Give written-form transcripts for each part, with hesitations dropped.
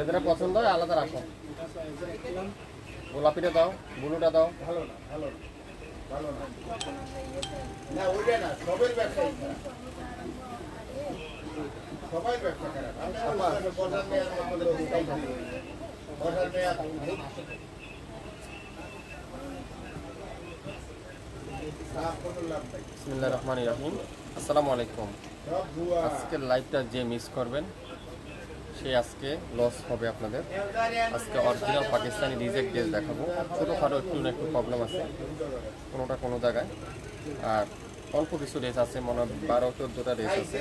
যেটা পছন্দ হয় আলাদা রাখো। গোলাপিটা দাও, ব্লুটা দাও। ভালো না, ভালো না, ভালো না। না ওইটা না, সবের ব্যবসায়ী খারাপ। সবাই ব্যবসা খারাপ। বর্ডার মেয়াদ বর্ডার মেয়াদ বিসমিল্লাহির রহমানির রহিম। আসসালামু আলাইকুম। আজকের লাইভটা যে মিস করবেন সে আজকে লস হবে আপনাদের। আজকে অরিজিনাল পাকিস্তানি রিজেক্ট ড্রেস দেখাবো। ছোটোখাটো একটু না একটু প্রবলেম আছে কোনোটা কোনো জায়গায়, আর অল্প কিছু ড্রেস আছে, মনে হয় 12-14টা ড্রেস আছে।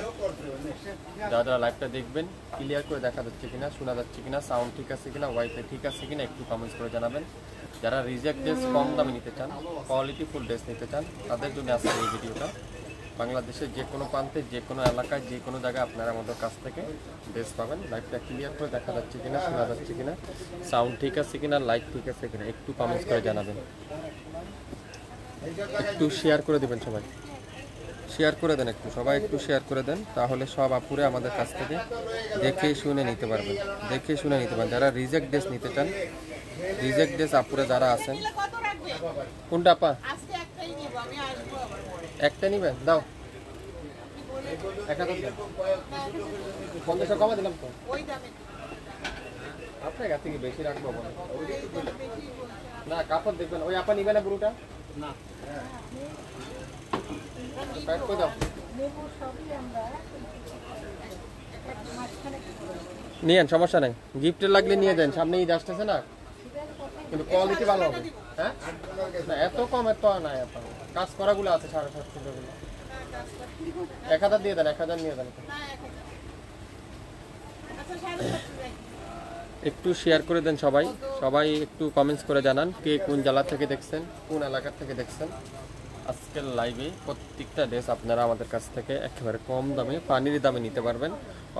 যারা যারা লাইভটা দেখবেন ক্লিয়ার করে দেখা যাচ্ছে কিনা, শোনা যাচ্ছে কিনা, সাউন্ড ঠিক আছে কিনা, ওয়াইফাই ঠিক আছে কিনা একটু কমেন্টস করে জানাবেন। যারা রিজেক্ট ড্রেস কম দামে নিতে চান, কোয়ালিটি ফুল ড্রেস নিতে চান, তাদের জন্য আজকে এই ভিডিওটা। বাংলাদেশের যে কোনো প্রান্তে, যে কোনো এলাকায়, যে কোনো জায়গায় আপনারা আমাদের কাছ থেকে ড্রেস পাবেন। লাইভটা ক্লিয়ার করে দেখা যাচ্ছে কিনা, শোনা যাচ্ছে কিনা, সাউন্ড ঠিক আছে কিনা, লাইট ঠিক আছে কিনা একটু কমেন্টস করে জানাবেন। একটু শেয়ার করে দেবেন, সবাই শেয়ার করে দেন, একটু সবাই একটু শেয়ার করে দেন, তাহলে সব আপুরে আমাদের কাছ থেকে দেখে শুনে নিতে পারবেন, দেখে শুনে নিতে পারবেন। যারা রিজেক্ট ড্রেস নিতে চান, রিজেক্ট ড্রেস আপুরে যারা আছেন, কোনটা আপা? একটা নিবেন, দাও 1050 কমা দিলাম তো, আপনার কাছ থেকে বেশি রাখবো না। কাপড় দেখবেন, ওই আপা নিবে না বুড়োটা না, প্যাক করে দাও। নিয়েন, সমস্যা নেই, গিফটের লাগলে নিয়ে যান, সামনে ঈদ আসতেছে না, কিন্তু কোয়ালিটি ভালো হবে। হ্যাঁ না এত কম, এত নাই আপনার কাজ করাগুলো আছে 750 গুলো। 1000 দিয়ে দেন, 1000 নিয়ে দেন। একটু শেয়ার করে দেন সবাই, সবাই একটু কমেন্টস করে জানান কে কোন জেলা থেকে দেখছেন, কোন এলাকা থেকে দেখছেন। আজকের লাইভে প্রত্যেকটা ড্রেস আপনারা আমাদের কাছ থেকে একেবারে কম দামে, পানির দামে নিতে পারবেন।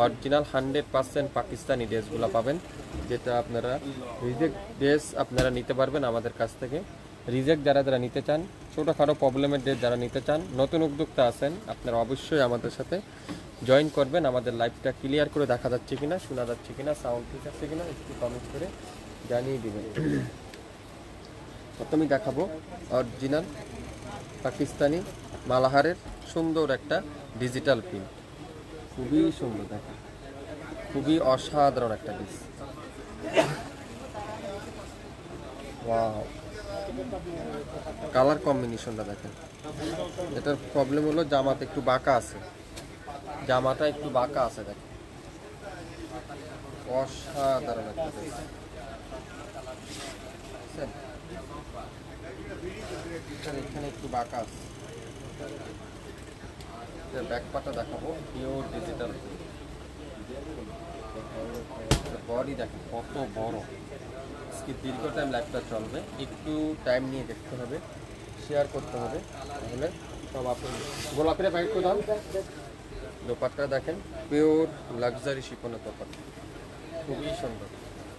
অরিজিনাল 100% পাকিস্তানি ড্রেসগুলো পাবেন, যেটা আপনারা রিজেক্ট ড্রেস আপনারা নিতে পারবেন আমাদের কাছ থেকে। রিজেক্ট যারা যারা নিতে চান, ছোটোখাটো প্রবলেমের ড্রেস যারা নিতে চান, নতুন উদ্যোক্তা আছেন, আপনারা অবশ্যই আমাদের সাথে জয়েন করবেন। আমাদের লাইভটা ক্লিয়ার করে দেখা যাচ্ছে কিনা, শোনা যাচ্ছে কিনা, সাউন্ড ঠিক আছে কিনা একটু কমেন্ট করে জানিয়ে দেবেন। প্রথমেই দেখাবো অরিজিনাল পাকিস্তানি মালাহারের সুন্দর একটা ডিজিটাল প্রিন্ট, খুবই সুন্দর, দেখেন খুবই অসাধারণ একটা পিস। ওয়াও, কালার কম্বিনেশনটা দেখেন। এটার প্রবলেম হলো জামাতে একটু বাঁকা আছে, জামাটা একটু বাঁকা আছে, দেখেন অসাধারণ একটা পিস। এখানে একটু বাঁকা আছে। ব্যাকপাটা দেখাবো, পিওর ডিজিটাল বডি, দেখেন কত বড়। আজকে দীর্ঘ টাইম লাইভটা চলবে, একটু টাইম নিয়ে দেখতে হবে, শেয়ার করতে হবে, তাহলে সব আপনি গোলাপিরা প্যাকেট করে দাম। দোপাট্টা দেখেন, পিওর লাক্সারি শিফনের দোপাট্টা, খুবই সুন্দর।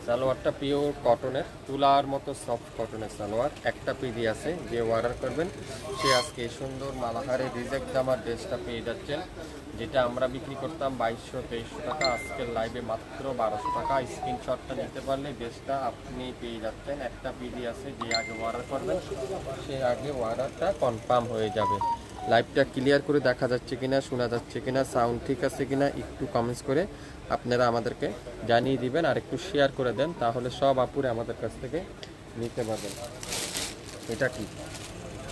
সালোয়ারটা পিওর কটনের, তুলার মতো সফট কটনের সালোয়ার। একটা পিডি আছে, যে অর্ডার করবেন সে আজকে সুন্দর মালাহারের রিজেক্ট জামার ড্রেসটা পেয়ে যাচ্ছেন, যেটা আমরা বিক্রি করতাম 2200-2300 টাকা, আজকের লাইভে মাত্র 1200 টাকা। স্ক্রিনশটটা নিতে পারলে ড্রেসটা আপনি পেয়ে যাচ্ছেন। একটা পিডি আছে, যে আগে অর্ডার করবেন সে আগে অর্ডারটা কনফার্ম হয়ে যাবে। লাইভটা ক্লিয়ার করে দেখা যাচ্ছে কিনা, শোনা যাচ্ছে কিনা, সাউন্ড ঠিক আছে কিনা একটু কমেন্টস করে আপনারা আমাদেরকে জানিয়ে দিবেন, আর একটু শেয়ার করে দেন, তাহলে সব আপুরে আমাদের কাছ থেকে নিতে পারবেন। এটা কি,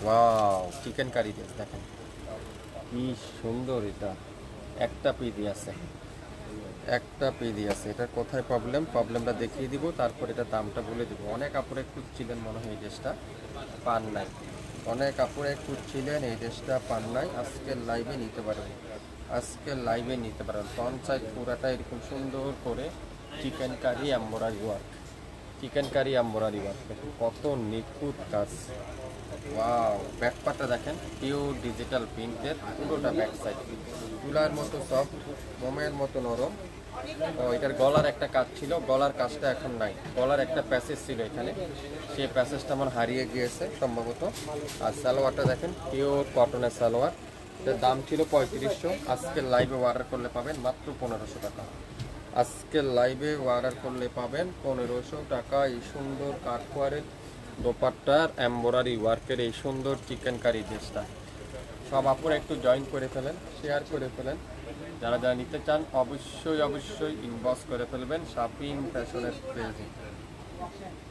ওয়াও, চিকেন কারি ড্রেস, দেখেন কি সুন্দর। এটা একটা পিডি আছে, একটা পিডি আছে। এটার কোথায় প্রবলেমটা দেখিয়ে দিব, তারপর এটা দামটা বলে দিব। অনেক আপুরে খুঁজছিলেন মনে হয় এই ড্রেসটা, পান নাই, অনেক আপুরে খুঁজছিলেন এই ড্রেসটা পান নাই, আজকের লাইভে নিতে পারবেন, আজকের লাইভে নিতে পারবেন। ফ্রন্ট সাইড পুরাটা এরকম সুন্দর করে chikankari embroidery work, chikankari embroidery work, দেখুন কত নিখুঁত কাজ। ওয়াও, ব্যাকপাটা দেখেন পিওর ডিজিটাল প্রিন্টের, পুরোটা ব্যাক সাইড তুলার মতো সফট, মোমের মতো নরম, ও এটার গলার একটা কাজ ছিল, গলার কাজটা এখন নাই। গলার একটা প্যাসেজ ছিল এখানে, সেই প্যাসেজটা আমার হারিয়ে গিয়েছে সম্ভবত। আর সালোয়ারটা দেখেন পিওর কটনের সালোয়ার, এটার দাম ছিল 3500। আজকের লাইভে অর্ডার করলে পাবেন মাত্র 1500 টাকা। আজকের লাইভে অর্ডার করলে পাবেন 1500 টাকা। এই সুন্দর কাঠওয়ারের দোপাট্টার এমব্রয়ডারি ওয়ার্কের এই সুন্দর চিকেন কারি ড্রেসটা সব আপুরা একটু জয়েন করে ফেলেন, শেয়ার করে ফেলেন। যারা যারা নিতে চান অবশ্যই অবশ্যই ইনবক্স করে ফেলবেন শাপিং ফ্যাশনের পেজে।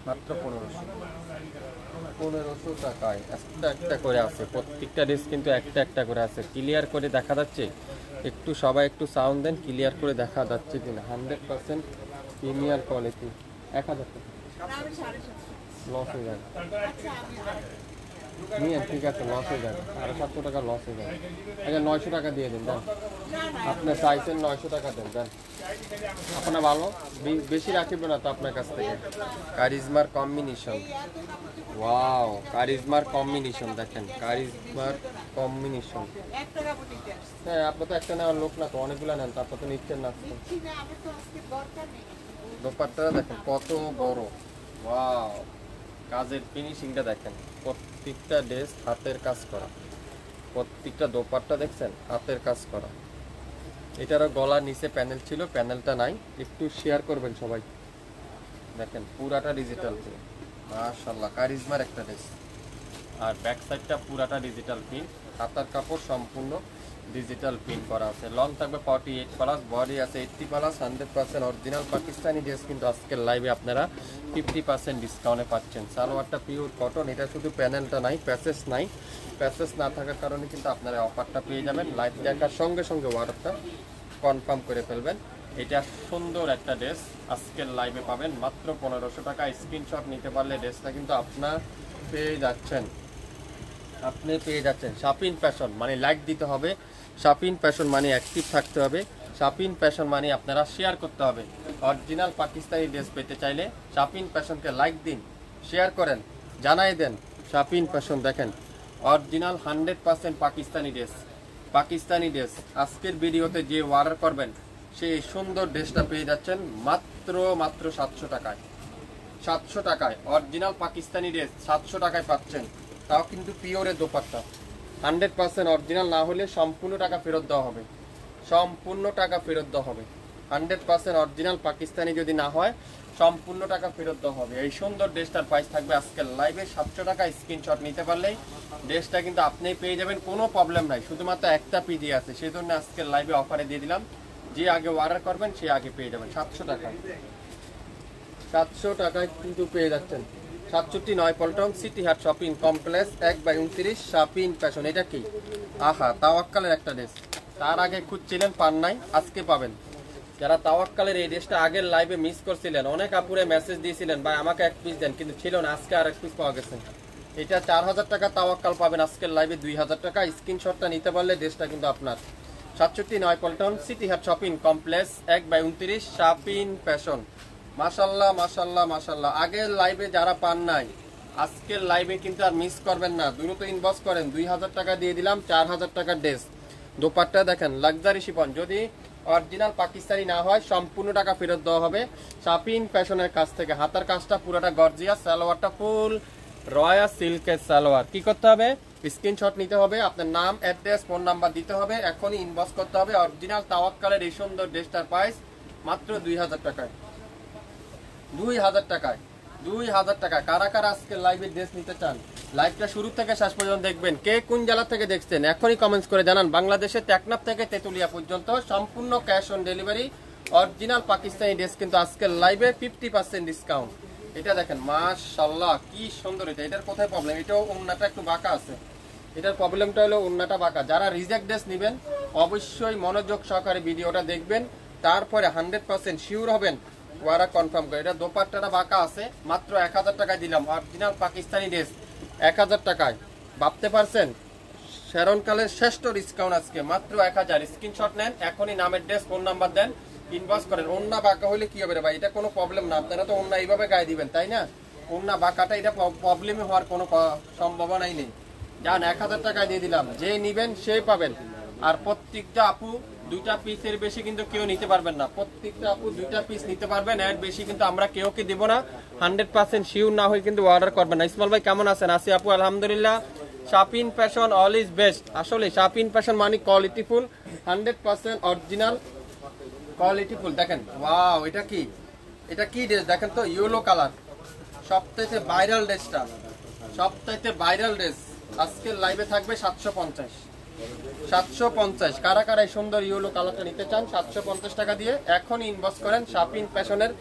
মাত্র 1500 টাকায় একটা একটা করে আছে, প্রত্যেকটা ড্রেস কিন্তু একটা একটা করে আছে। ক্লিয়ার করে দেখা যাচ্ছে? একটু সবাই একটু সাউন্ড দেন, ক্লিয়ার করে দেখা যাচ্ছে কিনা। 100% প্রিমিয়ার কোয়ালিটি। 1000 টাকা লস হয়ে যাবে নিয়ে, ঠিক আছে লস হয়ে যাবে, 750 টাকা লস হয়ে যাবে। আচ্ছা 900 টাকা দিয়ে দিন, দেন আপনি চাইছেন 900 টাকা দেন, দেন আপনার ভালো বেশি রাখিব না তো আপনার কাছ থেকে। কারিজমার কম্বিনেশন, ওয়াও কারিজমার কম্বিনেশন দেখেন, কারিজমার কম্বিনেশন। হ্যাঁ আপনি তো একটা নেওয়ার লোক না তো, অনেকগুলো নেন তো, আপনি তো নিচ্ছেন না। দোপাট্টাটা দেখেন কত বড়, ওয়াও কাজের ফিনিশিংটা দেখেন। প্রত্যেকটা ড্রেস হাতের কাজ করা, প্রত্যেকটা দোপাট্টা দেখছেন হাতের কাজ করা। এটারও গলার নিচে প্যানেল ছিল, প্যানেলটা নাই। একটু শেয়ার করবেন সবাই। দেখেন পুরাটা ডিজিটাল প্রিন্ট, মাশাআল্লাহ কারিজমার একটা ড্রেস। আর ব্যাক সাইডটা পুরাটা ডিজিটাল প্রিন্ট, হাতার কাপড় সম্পূর্ণ ডিজিটাল প্রিন্ট করা আছে। লং থাকবে 48 প্লাস, বডি আছে 80 প্লাস। 100% অরিজিনাল পাকিস্তানি ড্রেস কিন্তু আজকের লাইভে আপনারা 50% ডিসকাউন্টে পাচ্ছেন। সালোয়ারটা পিওর কটন, এটা শুধু প্যানেলটা নাই, প্যাসেজ নাই। প্যাসেজ না থাকার কারণে কিন্তু আপনারা অফারটা পেয়ে যাবেন। লাইভ দেখার সঙ্গে সঙ্গে অর্ডারটা কনফার্ম করে ফেলবেন। এটা সুন্দর একটা ড্রেস আজকের লাইভে পাবেন মাত্র 1500 টাকা। স্ক্রিনশট নিতে পারলে ড্রেসটা কিন্তু আপনার পেয়ে যাচ্ছেন, আপনি পেয়ে যাচ্ছেন। শাপিং ফ্যাশন মানে লাইক দিতে হবে, শাপিং ফ্যাশন মানে অ্যাক্টিভ থাকতে হবে, শাপিং ফ্যাশন মানে আপনারা শেয়ার করতে হবে। অরিজিনাল পাকিস্তানি ড্রেস পেতে চাইলে শাপিং ফ্যাশনকে লাইক দিন, শেয়ার করেন, জানাই দেন। শাপিং ফ্যাশন দেখেন original 100% Pakistani dress, Pakistani dress. আজকের ভিডিওতে যে অর্ডার করবেন সেই সুন্দর ড্রেসটা পেয়ে যাচ্ছেন মাত্র 700 টাকায়। 700 টাকায় অরিজিনাল পাকিস্তানি ড্রেস 700 টাকায় পাচ্ছেন, তাও কিন্তু পিওরের দোপাট্টা। 100% অরিজিনাল না হলে সম্পূর্ণ টাকা ফেরত দেওয়া হবে, সম্পূর্ণ টাকা ফেরত দেওয়া হবে। 100% অরিজিনাল পাকিস্তানি যদি না হয় সম্পূর্ণ টাকা ফেরত দেওয়া হবে। এই সুন্দর ড্রেসটার প্রাইস থাকবে আজকের লাইভে 700 টাকা। স্ক্রিনশট নিতে পারলেই ড্রেসটা কিন্তু আপনিই পেয়ে যাবেন, কোনো প্রবলেম নাই। শুধুমাত্র একটা পিজি আছে, সেই জন্য আজকের লাইভে অফারে দিয়ে দিলাম। যে আগে অর্ডার করবেন সে আগে পেয়ে যাবেন 700 টাকায়। 700 টাকায় কিন্তু পেয়ে যাচ্ছেন। 67 পল্টন সিটি হাট শপিং কমপ্লেক্স 1/29 শাপিং ফ্যাশন। এটা কি আহা তাওয়াক্কালের একটা ড্রেস, তার আগে খুঁজছিলেন পান নাই, আজকে পাবেন। যারা তাওয়াক্কালের এই ড্রেসটা আগের লাইভে মিস করছিলেন, অনেক আপুরে মেসেজ দিয়েছিলেন ভাই আমাকে এক পিস দেন, কিন্তু ছিল না, আজকে আর এক পিস পাওয়া গেছে। এটা 4000 টাকা তাওয়াক্কাল পাবেন আজকের লাইভে 2000 টাকা। স্ক্রিনশটটা নিতে পারলে ড্রেসটা কিন্তু আপনার। 67 পল্টন সিটি হাট শপিং কমপ্লেক্স 1/29 শাপিং ফ্যাশন। মাশাল্লাহ মাশাল্লাহ মাশাল্লাহ। আগের লাইভে যারা পান নাই আজকের লাইভে কিন্তু আর মিস করবেন না, দ্রুত ইনবক্স করেন। 2000 টাকা দিয়ে দিলাম 4000 টাকার ড্রেস। দোপাট্টা দেখেন লাক্সারি শিফন, যদি অরিজিনাল পাকিস্তানি না হয় সম্পূর্ণ টাকা ফেরত দেওয়া হবে শাপিং ফ্যাশনের কাছ থেকে। হাতার কাজটা পুরোটা গর্জিয়াস, সালোয়ারটা ফুল রয়্যাল সিল্কের সালোয়ার। কি করতে হবে? স্ক্রিনশট নিতে হবে, আপনার নাম অ্যাড্রেস ফোন নাম্বার দিতে হবে, এখনই ইনবক্স করতে হবে। অরিজিনাল তাওয়াক্কালের এই সুন্দর ড্রেসটার প্রাইস মাত্র 2000 টাকায়। 2000 টাকায়, 2000 টাকা। কারা কারা আজকে লাইভে ড্রেস নিতে চান লাইভটা শুরু থেকে শেষ পর্যন্ত দেখবেন। কে কোন জেলা থেকে দেখছেন এখনই কমেন্টস করে জানান। বাংলাদেশের টেকনাফ থেকে তেতুলিয়া পর্যন্ত সম্পূর্ণ cash on delivery. Original Pakistani dress কিন্তু আজকের লাইভে 50% ডিসকাউন্ট। এটা দেখেন মাশাআল্লাহ কি সুন্দর। এটার কোথায় প্রবলেম? এটাও ওন্নাটা একটু বাঁকা আছে, এটার প্রবলেমটা হলো ওন্নাটা বাঁকা। যারা রিজেক্ট ড্রেস নেবেন অবশ্যই মনোযোগ সহকারে ভিডিওটা দেখবেন, তারপরে 100% শিওর হবেন ওয়ারা কনফার্ম করে। এটা দোপাট্টাটা বাঁকা আছে, মাত্র 1000 টাকায় দিলাম। অরিজিনাল পাকিস্তানি ড্রেস 1000 টাকায়, ভাবতে পারছেন? শ্যারনকালের শ্রেষ্ঠ ডিসকাউন্ট আজকে মাত্র 1000। স্ক্রিনশট নেন, এখনই নামের ড্রেস ফোন নাম্বার দেন, ইনবক্স করেন। ওন্না বাঁকা হলে কি হবে রে ভাই? এটা কোনো প্রবলেম না, আপনারা তো ওন্না এইভাবে গায়ে দিবেন তাই না? ওন্না বাঁকাটা এটা প্রবলেমই হওয়ার কোনো সম্ভাবনাই নেই। যান 1000 টাকায় দিয়ে দিলাম, যে নিবেন সেই পাবেন। আর প্রত্যেকটা আপু দুইটা পিসের বেশি কিন্তু কেউ নিতে পারবেন না। প্রত্যেকটা আপু দুইটা পিস নিতে পারবেন, এর বেশি কিন্তু আমরা কেউকে দিব না। 100% শিওর না হয়ে কিন্তু অর্ডার করবেন না। ইসমাইল ভাই কেমন আছেন? আছি আপু আলহামদুলিল্লাহ। শাপিন ফ্যাশন অল ইজ বেস্ট। আসলে শাপিন ফ্যাশন মানে কোয়ালিটিফুল, 100% অরিজিনাল কোয়ালিটিফুল। দেখেন ওয়াও, এটা কি ড্রেস দেখেন তো, ইয়েলো কালার, সবথেকে ভাইরাল ড্রেসটা, সবথেকে ভাইরাল ড্রেস। আজকের লাইভে থাকবে 750। কারা কারা এই সুন্দর ইয়েলো কালারটা নিতে চান 750 টাকা দিয়ে এখন ইনবক্স করেন। শাপিন ফ্যাশনের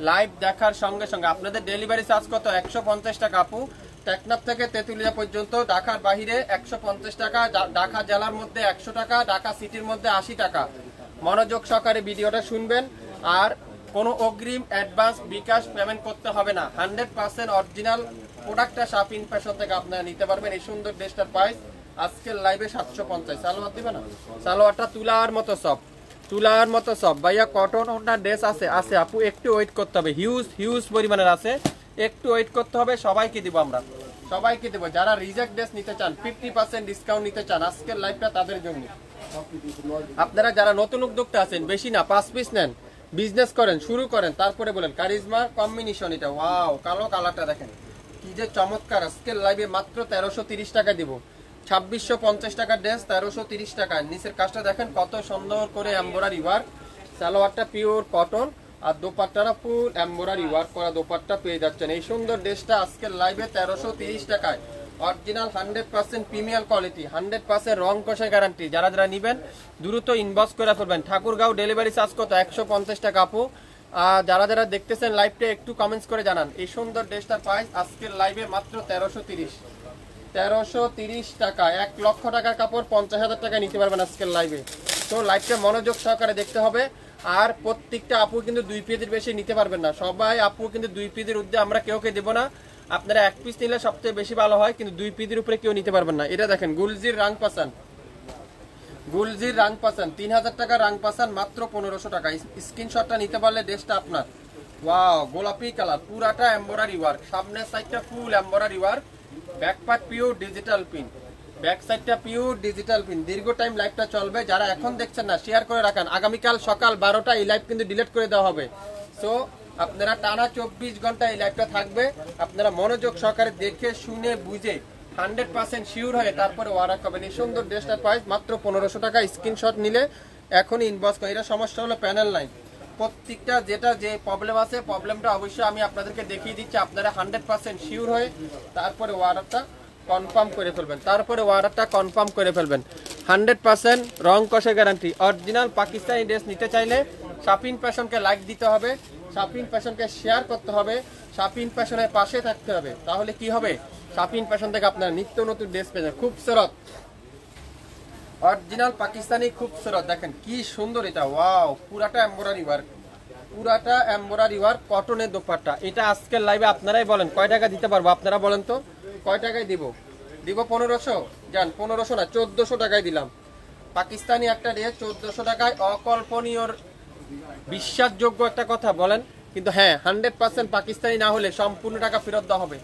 লাইভ দেখার সঙ্গে সঙ্গে আপনাদের ডেলিভারি চার্জ কত? 150 টাকা আপু। টেকনাফ থেকে তেঁতুলিয়া পর্যন্ত, ঢাকার বাইরে 150 টাকা, ঢাকা জেলার মধ্যে 100 টাকা, ঢাকা সিটির মধ্যে 80 টাকা। মনোযোগ সহকারে ভিডিওটা শুনবেন, আর কোনো অগ্রিম অ্যাডভান্স বিকাশ পেমেন্ট করতে হবে না। 100% অরিজিনাল প্রোডাক্টটা শাপিন ফ্যাশন থেকে আপনারা নিতে পারবেন। এই সুন্দর ড্রেসটার প্রাইস আজকের লাইভে 750। সালোয়ার দিবে না, সালোয়ারটা তুলার মতো সব, তুলার মতো সব। ভাইয়া কটন ওনার ড্রেস আছে? আছে আপু, একটু ওয়েট করতে হবে, হিউজ পরিমাণের আছে, একটু ওয়েট করতে হবে। সবাইকে দিব আমরা, সবাইকে দেবো। যারা রিজেক্ট ড্রেস নিতে চান, 50% ডিসকাউন্ট নিতে চান, আজকের লাইভটা তাদের জন্য। আপনারা যারা নতুন উদ্যোক্তা আছেন, বেশি না 5 পিস নেন, বিজনেস করেন, শুরু করেন, তারপরে বলেন কারিজমা কম্বিনেশন। এটা ওয়াও, কালো কালারটা দেখেন কি যে চমৎকার। আজকের লাইভে মাত্র 1330 টাকা দিব। 2650 টাকার ড্রেস 1330 টাকা। নিচের কাজটা দেখেন কত সুন্দর করে এমব্রয়ডারি ওয়ার্ক। সালোয়ারটা পিওর কটন, আর দোপাট্টাটা ফুল এমব্রয়ডারি ওয়ার্ক করা দোপাট্টা পেয়ে যাচ্ছেন। এই সুন্দর ড্রেসটা আজকের লাইভে 1330 টাকায়। অরিজিনাল 100% প্রিমিয়াম কোয়ালিটি, 100% রং কষায় গ্যারান্টি। যারা যারা নেবেন দ্রুত ইনবক্স করে ফেলবেন। ঠাকুরগাঁও ডেলিভারি চার্জ কত? 150 টাকা আপু। যারা যারা দেখতেছেন লাইভটা একটু কমেন্টস করে জানান। এই সুন্দর ড্রেসটার প্রাইস আজকের লাইভে মাত্র 1330 টাকা। 1 লক্ষ টাকার কাপড় 50,000 টাকা নিতে পারবেন আজকের লাইভে। তো লাইভটা মনোযোগ সহকারে দেখতে হবে। আর প্রত্যেকটা আপু কিন্তু 2 পিসের বেশি নিতে পারবেন না। সবাই আপু কিন্তু 2 পিসের উদ্যোগে আমরা কেউকে দেবো না। আপনারা 1 পিস নিলে সবচেয়ে বেশি ভালো হয়, কিন্তু 2 পিসের উপরে কেউ নিতে পারবেন না। এটা দেখেন গুলজির রাং পাসান, গুলজির রাং পাসান 3000 টাকা রাং পাসান মাত্র 1500 টাকা। স্ক্রিনশটটা নিতে পারলে ড্রেসটা আপনার। ওয়াও, গোলাপি কালার, পুরাটা এমব্রয়ডারি ওয়ার্ক, সামনের সাইডটা ফুল embroidery work, back part pure digital pin, back সাইডটা পিওর ডিজিটাল পিন। দীর্ঘ টাইম লাইভটা চলবে। যারা এখন দেখছেন না, শেয়ার করে রাখেন। আগামীকাল সকাল 12টা এই লাইভ কিন্তু ডিলিট করে দেওয়া হবে। সো আপনারা টানা 24 ঘন্টা এই লাইভটা থাকবে। আপনারা মনোযোগ সহকারে দেখে শুনে বুঝে 100% শিওর হয়ে তারপরে অর্ডার করবেন। এই সুন্দর ড্রেসটার প্রাইস মাত্র 1500 টাকা। স্ক্রিনশট নিলে এখনই ইনবক্স করেন। এটা সমস্যা হলো প্যানেল লাইন, প্রত্যেকটা যেটা যে প্রবলেম আছে, প্রবলেমটা অবশ্যই আমি আপনাদেরকে দেখিয়ে দিচ্ছি। আপনারা 100% শিওর হয়ে তারপরে অর্ডারটা কনফার্ম করে ফেলবেন, তারপরে অর্ডারটা কনফার্ম করে ফেলবেন। 100% রং কষে গ্যারান্টি। অরিজিনাল পাকিস্তানি ড্রেস নিতে চাইলে শাপিন ফ্যাশনকে লাইক দিতে হবে, শাপিন ফ্যাশনকে শেয়ার করতে হবে, শাপিন ফ্যাশনের পাশে থাকতে হবে। তাহলে কি হবে? শাপিন ফ্যাশন থেকে আপনারা নিত্য নতুন ড্রেস পেয়ে যাবেন। খুবসুরত অরিজিনাল পাকিস্তানি খুবসুরত। দেখেন কি সুন্দর এটা, ওয়াও, পুরাটা এমব্রয়ডারি ওয়ার্ক, পুরাটা এমব্রয়ডারি ওয়ার্ক, কটনের দোপাট্টা। এটা আজকের লাইভে আপনারাই বলেন কয় টাকা দিতে পারবো? আপনারা বলেন তো কয় টাকায় দিব? 1500? যান 1500 না, 1400 টাকায় দিলাম। পাকিস্তানি একটা ড্রেস 1400 টাকায়, অকল্পনীয়, বিশ্বাসযোগ্য একটা কথা বলেন। কিন্তু হ্যাঁ, 100% পাকিস্তানি না হলে সম্পূর্ণ টাকা ফেরত দেওয়া হবে।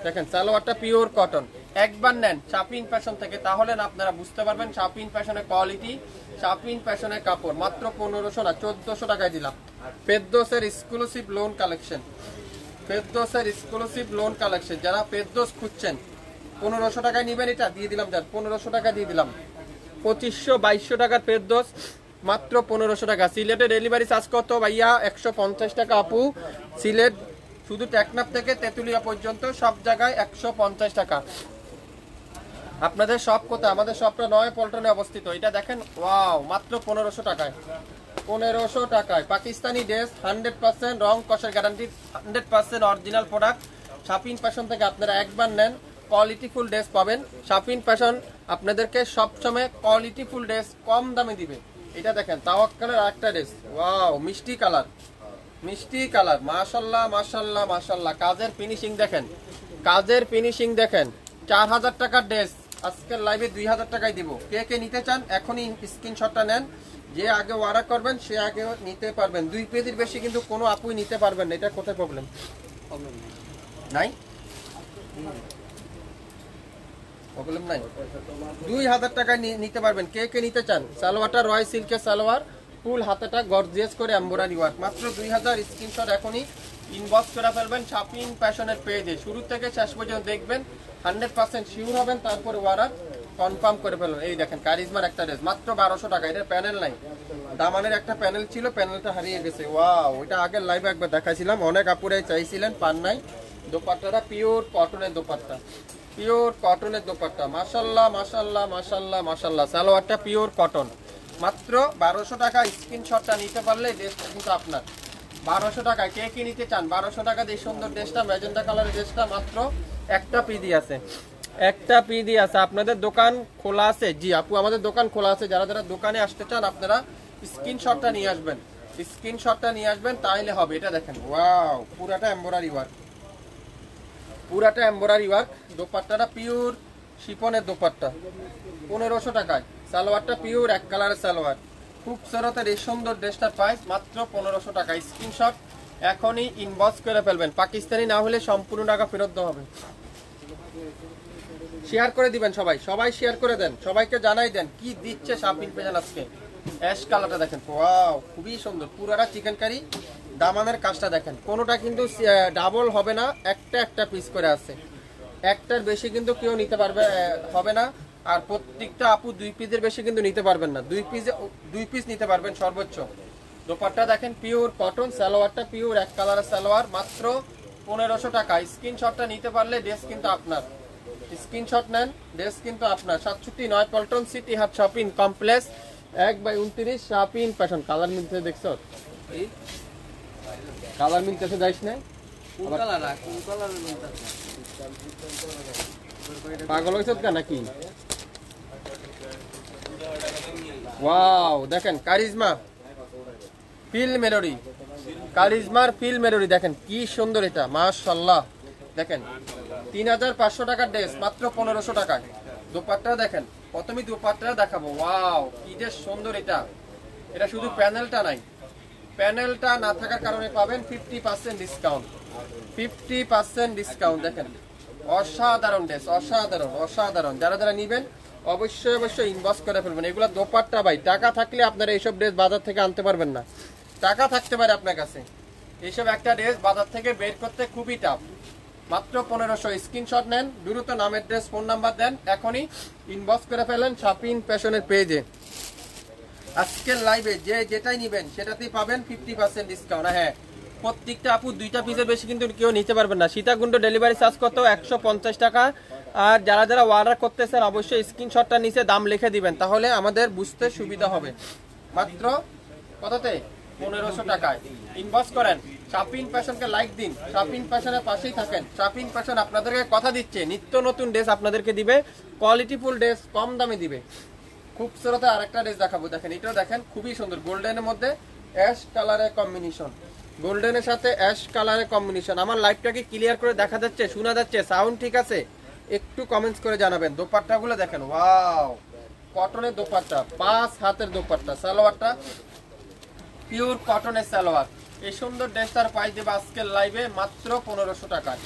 দেখেন সালোয়ারটা পিওর কটন। একবার নেন শাপিন ফ্যাশন থেকে, তাহলে না আপনারা বুঝতে পারবেন শাপিন ফ্যাশনের কোয়ালিটি, শাপিন ফ্যাশনের কাপড়। মাত্র 1500 না, 1400 টাকায় দিলাম। ফেরদৌসের এক্সক্লুসিভ লোন কালেকশন, ফেরদৌসের এক্সক্লুসিভ লোন কালেকশন। যারা ফেরদৌস খুঁজছেন 1500 টাকায় নিবেন, এটা দিয়ে দিলাম। যান 1500 টাকা দিয়ে দিলাম। 2500-2200 টাকার ফেরদৌস মাত্র 1500 টাকা। সিলেটে ডেলিভারি চার্জ কত ভাইয়া? 150 টাকা আপু। সিলেট শুধু টেকনাফ থেকে তেঁতুলিয়া পর্যন্ত সব জায়গায় 150 টাকা। আপনাদের সব কোথায়? আমাদের সবটা নয় পল্টনে অবস্থিত। এটা দেখেন, ওয়াও, মাত্র 1500 টাকায়, 1500 টাকায় পাকিস্তানি ড্রেস। 100% রং কষের গ্যারান্টি, 100% অরিজিনাল প্রোডাক্ট। শাপিন ফ্যাশন থেকে আপনারা একবার নেন, কোয়ালিটিফুল ড্রেস পাবেন। শাপিন ফ্যাশন আপনাদেরকে সবসময় কোয়ালিটিফুল ড্রেস কম দামে দিবে। এটা দেখেন তাওয়াক্কালের আরেকটা ড্রেস, ওয়াও, মিষ্টি কালার, মিষ্টি কালার, মাশাল্লাহ মাশাল্লাহ মাশাল্লাহ। কাজের ফিনিশিং দেখেন, কাজের ফিনিশিং দেখেন। 4000 টাকার ড্রেস আজকের লাইভে 2000 টাকায় দিব। কে কে নিতে চান এখনই স্ক্রিনশটটা নেন। যে আগে অর্ডার করবেন সে আগে নিতে পারবেন। 2 পেজের বেশি কিন্তু কোনো আপুই নিতে পারবেন না। এটা কোথায় প্রবলেম? নাই প্রবলেম নাই। 2000 টাকায় নিতে পারবেন। কে কে নিতে চান? সালোয়ারটা রয় সিল্কের সালোয়ার, ফুল হাতেটা গর্জিয়াস করে এমব্রয়ডারি ওয়ার্ক, মাত্র 2000। স্ক্রিনশট এখনই ইনবক্স করে ফেলবেন শাপিন ফ্যাশনের পেজে। শুরু থেকে শেষ পর্যন্ত দেখবেন, 100% শিওর হবেন, তারপরে অর্ডার কনফার্ম করে ফেলবেন। এই দেখেন কারিজমার একটা ড্রেস, মাত্র 1200 টাকা। এটার প্যানেল নাই, দামানের একটা প্যানেল ছিল, প্যানেলটা হারিয়ে গেছে। ওয়াও, ওইটা আগের লাইভে একবার দেখাইছিলাম, অনেক আপুরাই চাইছিলেন, পান নাই। দোপাট্টাটা পিওর কটনের দোপাট্টা, পিওর কটনের দোপাট্টা, মাশাল্লাহ মাশাল্লাহ মাশাল্লাহ মাশাল্লাহ। সালোয়ারটা পিওর কটন, মাত্র 1200 টাকা। স্ক্রিনশটটা নিতে পারলে ড্রেসটা কিন্তু আপনার। 1200 টাকায় কে কি নিতে চান? 1200 টাকা দিয়ে সুন্দর ড্রেসটা, ম্যাজেন্টা কালারের ড্রেসটা, মাত্র একটা পিডি আছে, একটা পিডি আছে। আপনাদের দোকান খোলা আছে? জি আপু, আমাদের দোকান খোলা আছে। যারা যারা দোকানে আসতে চান আপনারা স্ক্রিনশটটা নিয়ে আসবেন, স্ক্রিনশটটা নিয়ে আসবেন, তাইলে হবে। এটা দেখেন, ওয়াও, পুরাটা এমব্রয়ডারি ওয়ার্ক, পুরাটা এমব্রয়ডারি ওয়ার্ক। দোপাট্টাটা পিওর শিফনের দোপাট্টা, 1500 টাকায়। সালোয়ারটা পিওর এক কালারের সালোয়ার, খুব সুন্দর এই সুন্দর ড্রেসটার প্রাইস মাত্র 1500 টাকা। স্ক্রিনশট এখনই ইনবক্স করে ফেলবেন। পাকিস্তানি না হলে সম্পূর্ণ টাকা ফেরত দেওয়া হবে। শেয়ার করে দিবেন সবাই, সবাই শেয়ার করে দেন, সবাইকে জানাই দেন কি দিচ্ছে শাপিং পেজাল আজকে। অ্যাশ কালারটা দেখেন, ওয়াও, খুবই সুন্দর, পুরাটা চিকেন কারি। দামানের কাজটা দেখেন, কোনোটা কিন্তু ডাবল হবে না, একটা একটা পিস করে আছে, একটার বেশি কিন্তু কেউ নিতে পারবে হবে না। আর প্রত্যেকটা আপু 2 পিসের বেশি কিন্তু নিতে পারবেন না, 2 পিস নিতে পারবেন সর্বোচ্চ। দোপাট্টা দেখেন পিওর কটন, সালোয়ারটা পিওর এক কালারের সালোয়ার, মাত্র 1500 টাকা। স্ক্রিনশটটা নিতে পারলে ড্রেস কিন্তু আপনার। স্ক্রিনশট নেন, ড্রেস কিন্তু আপনার। 67 পল্টন সিটি হাট শপিং কমপ্লেক্স, 1/29 শাপিন ফ্যাশন। কালার মিলতে দেখছো? এই কালার মিলতেছে, যাইস না পাগল হয়েছ নাকি? ওয়াও, দেখেন কারিজমা ফিল মেলোডি, কারিজমার ফিল মেলোডি দেখেন কি সুন্দর, এটা মাশাআল্লাহ। দেখেন 3500 টাকার ড্রেস, মাত্র 1500 টাকায়। দোপাট্টা দেখেন, প্রথমে দোপাট্টা দেখাবো। ওয়াও, কি যে সুন্দর এটা। এটা শুধু প্যানেলটা নাই, প্যানেলটা না থাকার কারণে পাবেন 50% ডিসকাউন্ট, 50% ডিসকাউন্ট। দেখেন অসাধারণ ড্রেস, অসাধারণ অসাধারণ। যারা যারা নিবেন অবশ্যই অবশ্যই ইনবক্স করে ফেলবেন। এগুলো দোপাট্টা ভাই, টাকা থাকলে আপনারা এইসব ড্রেস বাজার থেকে আনতে পারবেন না। টাকা থাকতে পারে আপনার কাছে, এইসব একটা ড্রেস বাজার থেকে বের করতে খুবই টাফ। মাত্র 1500। স্ক্রিনশট নেন, দ্রুত নামের ড্রেস, ফোন নাম্বার দেন, এখনই ইনবক্স করে ফেলেন শাপিং ফ্যাশনের পেজে। আজকের লাইভে যে যেটাই নিবেন সেটাতেই পাবেন 50% ডিসকাউন্ট। হ্যাঁ, প্রত্যেকটা আপু 2টা পিসের বেশি কিন্তু কেউ নিতে পারবেন না। সীতাকুণ্ড ডেলিভারি চার্জ কত? 150 টাকা। আর যারা যারা অর্ডার করতেছেন অবশ্যই স্ক্রিনশটটা নিচে দাম লিখে দিবেন, তাহলে আমাদের বুঝতে সুবিধা হবে। মাত্র কততে? 1500 টাকায়। ইনবক্স করেন, শাপিং ফ্যাশনকে লাইক দিন, শাপিং ফ্যাশনের পাশেই থাকেন। শাপিং ফ্যাশন আপনাদেরকে কথা দিচ্ছে, নিত্য নতুন ড্রেস আপনাদেরকে দিবে, কোয়ালিটিফুল ড্রেস কম দামে দিবে। খুবসুরত আরেকটা ড্রেস দেখাবো, দেখেন এটাও দেখেন খুবই সুন্দর, গোল্ডেনের মধ্যে অ্যাশ কালারের কম্বিনেশন, গোল্ডেনের সাথে অ্যাশ কালারের কম্বিনেশন। আমার লাইভটাকে ক্লিয়ার করে দেখা যাচ্ছে, শোনা যাচ্ছে, সাউন্ড ঠিক আছে? একটু কমেন্টস করে জানাবেন। দোপাট্টাগুলো দেখেন, ওয়াও, কটনের দোপাট্টা, 5 হাতের দোপাট্টা, সালোয়ারটা পিওর কটনের সালোয়ার। এই সুন্দর ড্রেসটার প্রাইস দেব আজকের লাইভে মাত্র 1500 টাকায়,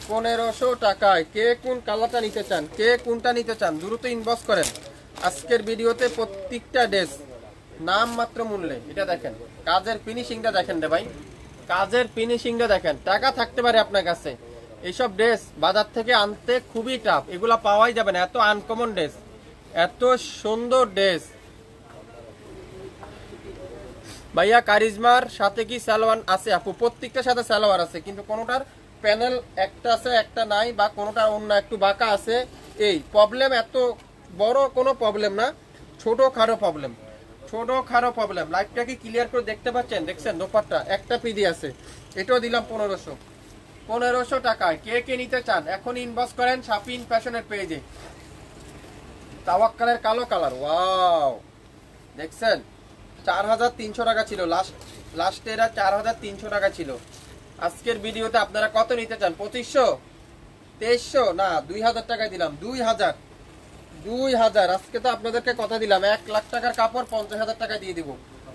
1500 টাকায়। কে কোন কালারটা নিতে চান, কে কোনটা নিতে চান, দ্রুত ইনবক্স করেন। আজকের ভিডিওতে প্রত্যেকটা ড্রেস নাম মাত্র মূল্যে। এটা দেখেন কাজের ফিনিশিংটা দেখেন রে ভাই, কাজের ফিনিশিংটা দেখেন। টাকা থাকতে পারে আপনার কাছে, এইসব ড্রেস বাজার থেকে আনতে খুবই টাফ, এগুলা পাওয়াই যাবে না। এত আনকমন ড্রেস, এত সুন্দর ড্রেস। ভাইয়া কারিজমার সাথে কি সালোয়ার আছে? আপু প্রত্যেকটার সাথে সালোয়ার আছে, কিন্তু কোনোটার প্যানেল একটা আছে একটা নাই, বা কোনোটার অন্য একটু বাঁকা আছে। এই প্রবলেম, এত বড় কোনো প্রবলেম না, ছোটখাটো প্রবলেম, ছোটখাটো প্রবলেম। লাইভটা কি ক্লিয়ার করে দেখতে পাচ্ছেন? দেখছেন দোপাট্টা একটা পিডি আছে, এটাও দিলাম 1500, 1500 টাকায়। কে কে নিতে চান এখন ইনবক্স করেন শাপিং ফ্যাশনের পেজে। তাওয়াক্কালের কালো কালার, ওয়াও, দেখছেন 4300 টাকা ছিল লাস্টে, এরা 4300 টাকা ছিল। আজকের ভিডিওতে আপনারা কত নিতে চান? 2500, 2300 না 2000 টাকায় দিলাম। 2000 আজকে তো আপনাদেরকে কথা দিলাম 1 লাখ টাকার কাপড় 50,000 টাকায় দিয়ে দিব।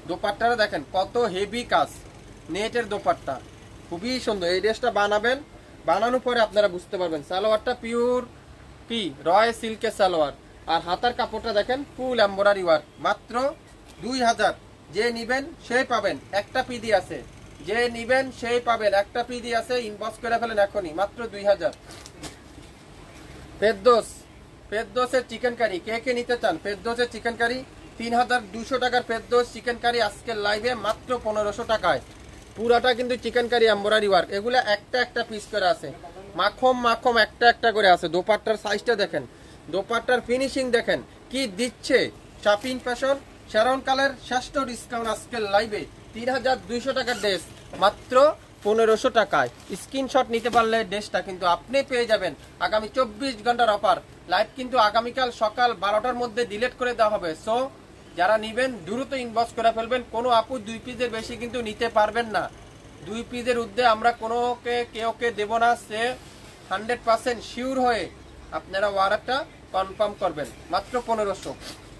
দোপাট্টাটা দেখেন কত হেভি কাজ, নেটের দোপাট্টা, খুবই সুন্দর। এই ড্রেসটা বানাবেন, বানানোর পরে আপনারা বুঝতে পারবেন। সালোয়ারটা পিওর পি রয় সিল্কের সালোয়ার। আর হাতার কাপড়টা দেখেন ফুল এমব্রয়ডারি ওয়ার্ক, মাত্র 2000। যে নিবেন সেই পাবেন, একটা পিডি আছে, যে নিবেন সেই পাবেন, একটা পিডি আছে, ইনবক্স করে ফেলেন এখনই, মাত্র 2000। ফেরদৌসের চিকেন কারি, কে কে নিতে চান? ফেরদৌসের চিকেন কারি 3200 টাকার ফেরদৌস চিকেন কারি আজকের লাইভে মাত্র 1500 টাকায়। পুরাটা কিন্তু চিকেন কারি এমব্রয়ডারি ওয়ার্ক, এগুলা একটা একটা পিস করে আছে, মাখম মাখম একটা একটা করে আছে। দোপাট্টার সাইজটা দেখেন, দোপাট্টার ফিনিশিং দেখেন কি দিচ্ছে। শাপিন ফ্যাশন শ্যারন কালের শ্রেষ্ঠ ডিসকাউন্ট আজকের লাইভে 3200 টাকার ড্রেস মাত্র 1500 টাকায়। স্ক্রিনশট নিতে পারলে ড্রেসটা কিন্তু আপনি পেয়ে যাবেন আগামী 24 ঘন্টার অফার। লাইভ কিন্তু আগামীকাল সকাল 12টার মধ্যে ডিলিট করে দেওয়া হবে। সো যারা নিবেন দ্রুত ইনবক্স করে ফেলবেন। কোনো আপু 2 পিসের বেশি কিন্তু নিতে পারবেন না। 2 পিসের ঊর্ধ্বে আমরা কেউকে দেব না। সে 100% শিওর হয়ে আপনারা অর্ডারটা কনফার্ম করবেন। মাত্র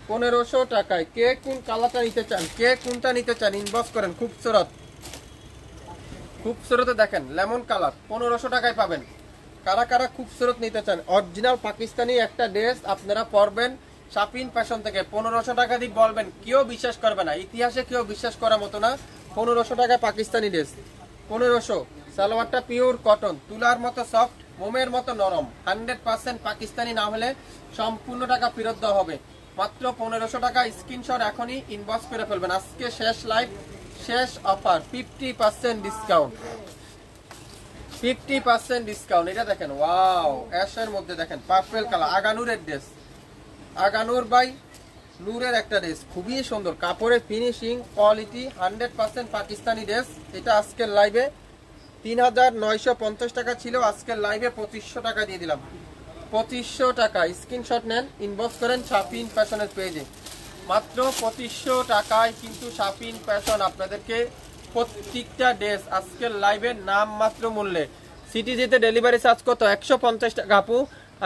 1500 টাকায়। কে কোন কালারটা নিতে চান, কে কোনটা নিতে চান ইনবক্স করেন। খুবসুরতে দেখেন লেমন কালার 1500 টাকায় পাবেন। কারা কারা খুবসুরত নিতে চান, অরিজিনাল পাকিস্তানি একটা ড্রেস আপনারা পরবেন শাপিন ফ্যাশন থেকে 1500 টাকা দিয়ে, বলবেন কেউ বিশ্বাস করবে না, ইতিহাসে কেউ বিশ্বাস করার মতো না। 1500 টাকায় পাকিস্তানি ড্রেস 1500। সালোয়ারটা পিওর কটন, তুলার মতো সফট, মোমের মতো নরম, 100% পাকিস্তানি না হলে সম্পূর্ণ টাকা ফেরত দেওয়া হবে। মাত্র 1500 টাকা। স্ক্রিনশট এখনই ইনবক্স করে ফেলবেন। আজকে শেষ লাইভ, শেষ অফার, 50% ডিসকাউন্ট, 50% ডিসকাউন্ট। এটা দেখেন ওয়াও, অ্যাশের মধ্যে দেখেন purple colour, আগানুরের dress, Aganoor by নূরের একটা ড্রেস, খুবই সুন্দর কাপড়ের ফিনিশিং কোয়ালিটি, 100% পাকিস্তানি ড্রেস। এটা আজকের লাইভে 3950 টাকা ছিল, আজকের লাইভে 2500 টাকা দিয়ে দিলাম। 2500 টাকা। স্ক্রিনশট নেন, ইনবক্স করেন শাপিন ফ্যাশনের পেজে। মাত্র 2500 টাকায় কিন্তু শাপিন ফ্যাশন আপনাদেরকে প্রত্যেকটা ড্রেস আজকের লাইভে নাম মাত্র মূল্যে। সিটিজিতে ডেলিভারি চার্জ কত? 150 টাকা। আপু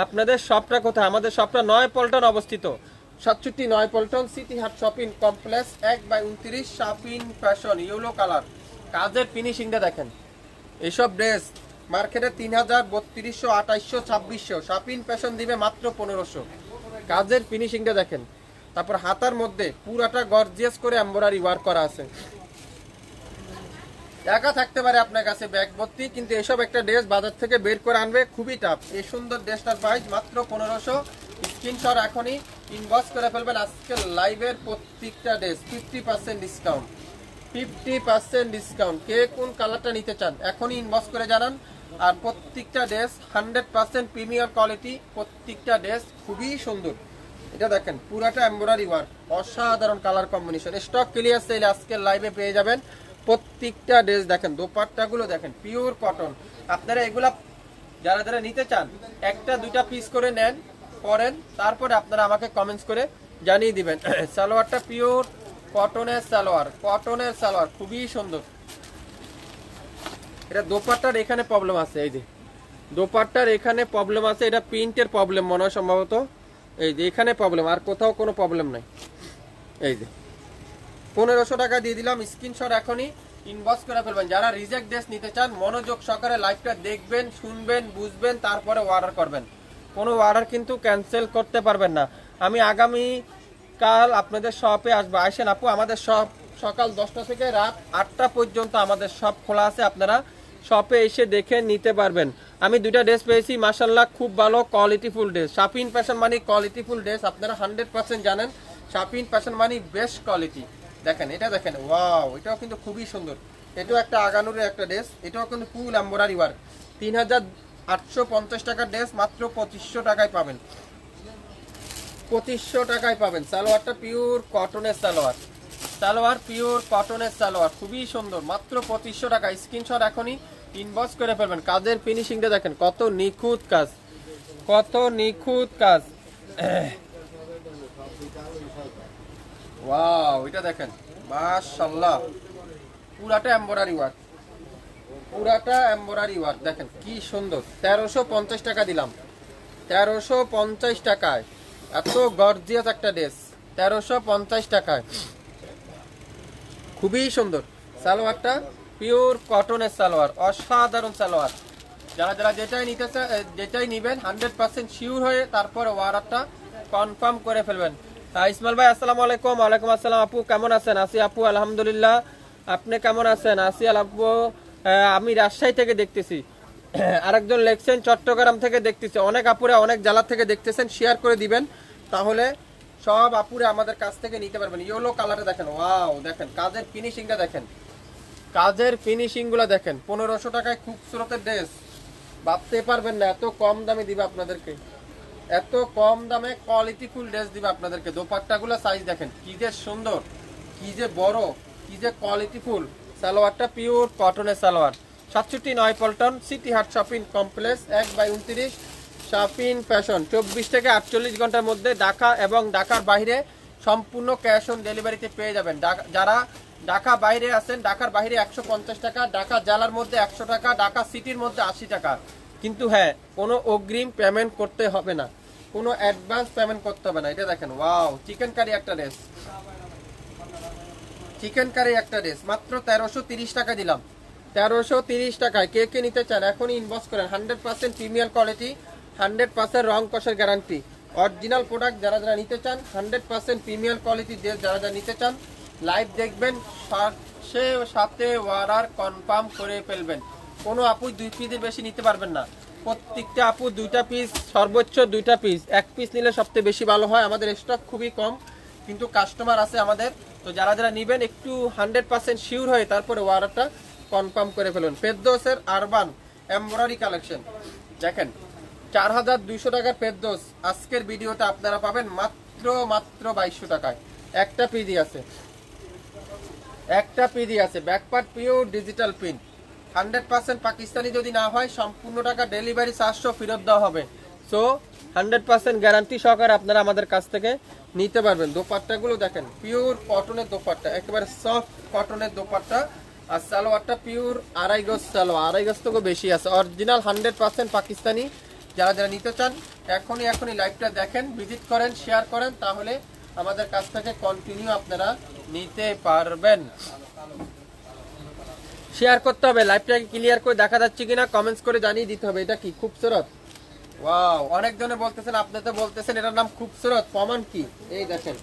আপনাদের শপটা কোথায়? আমাদের শপটা 9 পল্টন অবস্থিত, 67 9 পল্টন, সিটি হাট shopping complex, 1/29 শাপিন fashion. Yellow colour, কাজের ফিনিশিংটা দেখেন। এইসব ড্রেস মার্কেটে 3000, 3200, 2800, 2600, শাপিন ফ্যাশন দিবে মাত্র 1500। কাজের ফিনিশিংটা দেখেন। তারপর হাতার মধ্যে পুরাটা গর্জিয়াস করে এমব্রয়ডারি ওয়ার্ক করা আছে। টাকা থাকতে পারে আপনার কাছে ব্যাগ ভর্তি, কিন্তু এসব একটা ড্রেস বাজার থেকে বের করে আনবে খুবই টাফ। এই সুন্দর ড্রেসটার প্রাইস মাত্র 1500। স্ক্রিনশট এখনই ইনবক্স করে ফেলবেন। আজকের লাইভের প্রত্যেকটা ড্রেস 50% ডিসকাউন্ট, 50% ডিসকাউন্ট। কে কোন কালারটা নিতে চান এখনই ইনবক্স করে জানান। আর প্রত্যেকটা ড্রেস 100% প্রিমিয়ার কোয়ালিটি, প্রত্যেকটা ড্রেস খুবই সুন্দর। এটা দেখেন পুরাটা এমব্রয়ডারি ওয়ার্ক, অসাধারণ colour combination. Stock clear sell আজকের লাইভে পেয়ে যাবেন প্রত্যেকটা ড্রেস। দেখেন দোপাট্টাগুলো দেখেন পিওর কটন। আপনারা এগুলা যারা যারা নিতে চান একটা দুইটা পিস করে নেন, পরেন, তারপরে আপনারা আমাকে কমেন্টস করে জানিয়ে দিবেন। সালোয়ারটা পিওর কটনের সালোয়ার, কটনের সালোয়ার খুবই সুন্দর। এটা দোপাট্টার এখানে প্রবলেম আছে, এই যে দোপাট্টার এখানে প্রবলেম আছে, এটা প্রিন্টের প্রবলেম মনে হয় সম্ভবত। এই যে এখানে প্রবলেম, আর কোথাও কোনো প্রবলেম নাই। এই যে 1500 টাকা দিয়ে দিলাম। স্ক্রিনশট এখনই ইনবক্স করে ফেলবেন। যারা রিজেক্ট ড্রেস নিতে চান মনোযোগ সহকারে লাইভটা দেখবেন, শুনবেন, বুঝবেন, তারপরে অর্ডার করবেন। কোনো অর্ডার কিন্তু ক্যান্সেল করতে পারবেন না। আমি আগামী কাল আপনাদের শপে আসবো, আসেন আপু। আমাদের শপ সকাল 10টা থেকে রাত 8টা পর্যন্ত আমাদের শপ খোলা আছে, আপনারা শপে এসে দেখে নিতে পারবেন। আমি দুইটা ড্রেস পেয়েছি মাশাআল্লাহ, খুব ভালো কোয়ালিটিফুল ড্রেস। শাপিন ফ্যাশন মানে কোয়ালিটিফুল ড্রেস, আপনারা 100% জানেন শাপিন ফ্যাশন মানে বেস্ট কোয়ালিটি। দেখেন এটা দেখেন ওয়াও, এটাও কিন্তু খুবই সুন্দর। এটাও একটা আগানুরের একটা ড্রেস, এটাও কিন্তু ফুল এমব্রয়ডারি ওয়ার্ক। 3850 টাকার ড্রেস মাত্র 2500 টাকায় পাবেন, 2500 টাকায় পাবেন। সালোয়ারটা পিওর কটনের সালোয়ার, সালোয়ার পিওর কটনের সালোয়ার খুবই সুন্দর, মাত্র 2500 টাকা। স্ক্রিনশট এখনই ইনবক্স করে ফেলবেন। কাজের ফিনিশিংটা দেখেন কত নিখুঁত কাজ, কত নিখুঁত কাজ। ওয়াও, এটা দেখেন মাশাআল্লাহ, পুরাটা এমব্রয়ডারি ওয়ার্ক, পুরাটা এমব্রয়ডারি ওয়ার্ক দেখেন কি সুন্দর। 1350 টাকা দিলাম, 1350 টাকায় এত গর্জিয়াস একটা ড্রেস, 1350 টাকায় খুবই সুন্দর। সালোয়ারটা পিওর কটনের সালোয়ার, অসাধারণ সালোয়ার। যারা যারা যেটাই নিবেন 100% শিওর হয়ে তারপরে অর্ডারটা কনফার্ম করে ফেলবেন। ইসমাইল ভাই আসসালামু আলাইকুম। ওয়ালাইকুম আসসালাম আপু, কেমন আছেন? আসি আপু আলহামদুলিল্লাহ, আপনি কেমন আছেন? আসি আপু আমি রাজশাহী থেকে দেখতেছি, আরেকজন লেখছেন চট্টগ্রাম থেকে দেখতেছি। অনেক আপুরা অনেক জেলা থেকে দেখতেছেন, শেয়ার করে দিবেন, তাহলে সব আপুরে আমাদের কাছ থেকে নিতে পারবেন। ইয়েলো কালারটা দেখেন, ওয়াও দেখেন কাজের ফিনিশিংটা দেখেন, কাজের ফিনিশিং গুলো দেখেন। 1500 টাকায় খুবসুরত ড্রেস, ভাবতে পারবেন না এত কম দামে দিবে আপনাদেরকে, এত কম দামে কোয়ালিটিফুল ড্রেস দিবে আপনাদেরকে। দোপাট্টাগুলো সাইজ দেখেন কি যে সুন্দর, কি যে বড়, কি যে কোয়ালিটিফুল। সালোয়ারটা পিওর কটনের সালোয়ার। 67 পল্টন সিটি হাট শপিং কমপ্লেক্স 1/29 শপিং ফ্যাশন। 24 থেকে 48 ঘন্টার মধ্যে ঢাকা এবং ঢাকার বাইরে সম্পূর্ণ ক্যাশ অন ডেলিভারিতে পেয়ে যাবেন। যারা ঢাকা বাইরে আছেন, ঢাকার বাইরে 150 টাকা, ঢাকা জেলার মধ্যে 100 টাকা, ঢাকা সিটির মধ্যে 80 টাকা। কিন্তু হ্যাঁ, কোনো অগ্রিম পেমেন্ট করতে হবে না, কোনো অ্যাডভান্স পেমেন্ট করতে হবে না। এটা দেখেন, ওয়াও চিকেন কারি একটা ড্রেস, চিকেন কারি একটা ড্রেস মাত্র 1330 টাকা দিলাম। 1330 টাকায় কে কে নিতে চান এখনই ইনবক্স করেন। 100% প্রিমিয়াম কোয়ালিটি, 100% রং কষের গ্যারান্টি, অরিজিনাল প্রোডাক্ট। যারা যারা নিতে চান 100% প্রিমিয়াম কোয়ালিটি ড্রেস, যারা যারা নিতে চান লাইভ দেখবেন, সাথে অর্ডার কনফার্ম করে ফেলবেন। কোনো আপু 2 পিসের বেশি নিতে পারবেন না, প্রত্যেকটা আপু 2টা পিস, সর্বোচ্চ 2টা পিস। 1 পিস নিলে সবচেয়ে বেশি ভালো হয়। আমাদের স্টক খুবই কম, কিন্তু কাস্টমার আছে আমাদের। তো যারা যারা নেবেন একটু 100% শিওর হয়ে তারপরে অর্ডারটা কনফার্ম করে ফেলুন। ফেরদৌসের আরবান এমব্রয়ডারি কালেকশন দেখেন, 4200 টাকার ফেরদৌস আজকের ভিডিওতে আপনারা পাবেন মাত্র 2200 টাকায়। একটা পিডি আছে, একটা পিডি আছে, back part pure digital print, 100% Pakistani যদি না হয় সম্পূর্ণ টাকা ডেলিভারি চার্জও ফেরত দেওয়া হবে। সো 100% গ্যারান্টি সহকারে আপনারা আমাদের কাছ থেকে নিতে পারবেন। দোপাট্টাগুলো দেখেন, পিওর কটনের দোপাট্টা, একেবারে সফট কটনের দোপাট্টা। আর সালোয়ারটা পিওর আড়াই গজ সালোয়ার, আড়াই গজ থেকে বেশি আছে, অরিজিনাল 100% পাকিস্তানি। যারা যারা নিতে চান এখনই লাইভটা দেখেন, ভিজিট করেন, শেয়ার করেন, তাহলে আমাদের কাছ থেকে কন্টিনিউ আপনারা নিতে পারবেন। শেয়ার করতে হবে, লাইভটাকে ক্লিয়ার করে দেখা যাচ্ছে কিনা কমেন্টস করে জানিয়ে দিতে হবে। এটা কি খুবসুরত, ওয়াও। অনেকজনে বলতেছেন, আপনি তো বলতেছেন এটার নাম খুবসুরত, প্রমাণ কি? এই দেখেন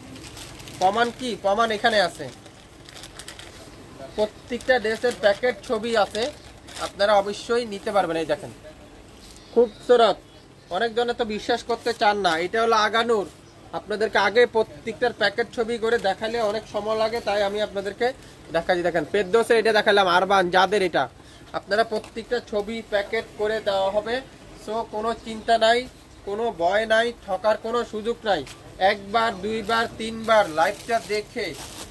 প্রমাণ কি, প্রমাণ এখানে আছে। প্রত্যেকটা ড্রেসের প্যাকেট ছবি আছে, আপনারা অবশ্যই নিতে পারবেন। এই দেখেন খুবসুরত। অনেকজনে তো বিশ্বাস করতে চান না, এটা হলো আগানুর। আপনাদেরকে আগে প্রত্যেকটার প্যাকেট ছবি করে দেখালে অনেক সময় লাগে, তাই আমি আপনাদেরকে দেখাচ্ছি। দেখেন ফেরদৌসের এটা দেখালাম, আরবান যাদের এটা আপনারা প্রত্যেকটা ছবি প্যাকেট করে দেওয়া হবে। সো কোনো চিন্তা নাই, কোনো ভয় নাই, ঠকার কোনো সুযোগ নাই। একবার, দুইবার, তিনবার লাইভটা দেখে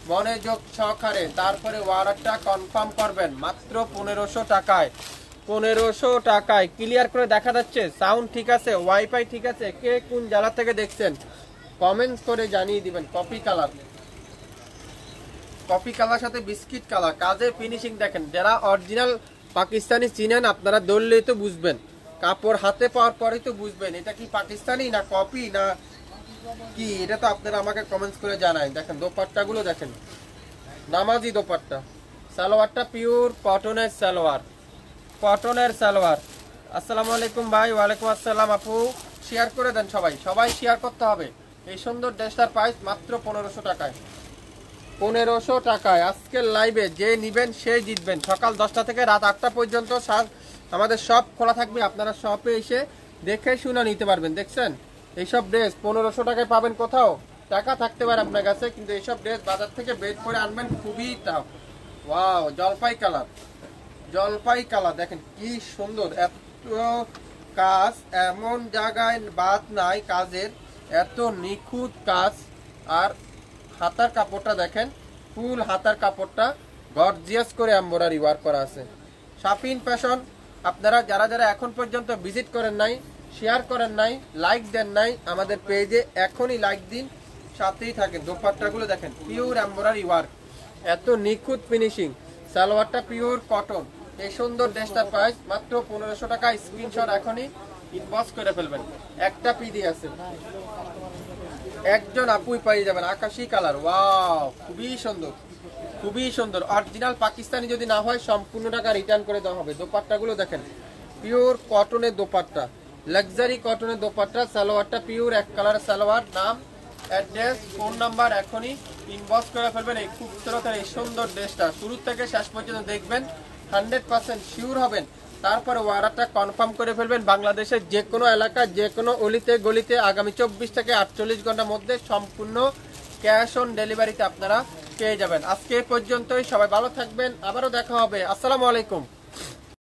মনোযোগ সহকারে তারপরে অর্ডারটা কনফার্ম করবেন মাত্র 1500 টাকায়। 1500 টাকায় ক্লিয়ার করে দেখা যাচ্ছে, সাউন্ড ঠিক আছে, ওয়াইফাই ঠিক আছে। কে কোন জেলা থেকে দেখছেন কমেন্টস করে জানিয়ে দিবেন। কফি কালার, কফি কালার সাথে বিস্কিট কালার, কাজের ফিনিশিং দেখেন। যারা অরিজিনাল পাকিস্তানি চিনেন আপনারা ধরলেই তো বুঝবেন, কাপড় হাতে পাওয়ার পরেই তো বুঝবেন এটা কি পাকিস্তানি না কপি না কি। এটা তো আপনারা আমাকে কমেন্টস করে জানায়। দেখেন দোপাট্টাগুলো দেখেন, নামাজি দোপাট্টা। সালোয়ারটা পিওর কটনের সালোয়ার, কটনের সালোয়ার। আসসালামু আলাইকুম ভাই। ওয়ালাইকুম আসসালাম আপু, শেয়ার করে দেন সবাই, সবাই শেয়ার করতে হবে। এই সুন্দর ড্রেসটার প্রাইস মাত্র 1500 টাকায়। 1500 টাকায় আজকের লাইভে যে নিবেন সেই জিতবেন। সকাল 10টা থেকে রাত 8টা পর্যন্ত আমাদের শপ খোলা থাকবে, আপনারা শপে এসে দেখে শুনে নিতে পারবেন। দেখছেন এইসব ড্রেস 1500 টাকায় পাবেন কোথাও? টাকা থাকতে পারে আপনার কাছে, কিন্তু এইসব ড্রেস বাজার থেকে বের করে আনবেন খুবই টাফ। ওয়াও জলপাই কালার, জলপাই কালার দেখেন কি সুন্দর। এত কাজ, এমন জায়গায় বাদ নাই কাজের, এত নিখুঁত কাজ। আর হাতার কাপড়টা দেখেন, ফুল হাতার কাপড়টা গর্জিয়াস করে এমব্রয়ডারি ওয়ার্ক করা আছে। শাপিন ফ্যাশন। আপনারা যারা যারা এখন পর্যন্ত ভিজিট করেন নাই, শেয়ার করেন নাই, লাইক দেন নাই আমাদের পেজে, এখনই লাইক দিন, সাথেই থাকেন। দোপাট্টাগুলো দেখেন পিওর এমব্রয়ডারি ওয়ার্ক, এত নিখুঁত ফিনিশিং। সালোয়ারটা পিওর কটন। এই সুন্দর ড্রেসটার প্রাইস মাত্র 1500 টাকা। স্ক্রিনশট এখনই ইনবক্স করে ফেলবেন। একটা পিডি আছে, একজন আপুই পাই যাবেন। আকাশি কালার, ওয়াও খুবই সুন্দর, খুবই সুন্দর। অরিজিনাল পাকিস্তানি যদি না হয় সম্পূর্ণ টাকা রিটার্ন করে দেওয়া হবে। দোপাট্টাগুলো দেখেন পিওর কটনের দোপাট্টা, লাক্সারি কটনের দোপাট্টা। সালোয়ারটা পিওর এক কালার সালোয়ার। নাম, অ্যাড্রেস, ফোন নাম্বার এখনই ইনবক্স করে ফেলবেন। এই খুবসুরত এই সুন্দর ড্রেসটা শুরু থেকে শেষ পর্যন্ত দেখবেন, 100% শিওর হবেন, তারপরে অর্ডারটা কনফার্ম করে ফেলবেন। বাংলাদেশের যে কোনো এলাকা, যে কোনো অলিতে গলিতে আগামী 24 থেকে 48 ঘন্টার মধ্যে সম্পূর্ণ ক্যাশ অন ডেলিভারিতে আপনারা পেয়ে যাবেন। আজকে এই পর্যন্তই, সবাই ভালো থাকবেন, আবারও দেখা হবে। আসসালামু আলাইকুম।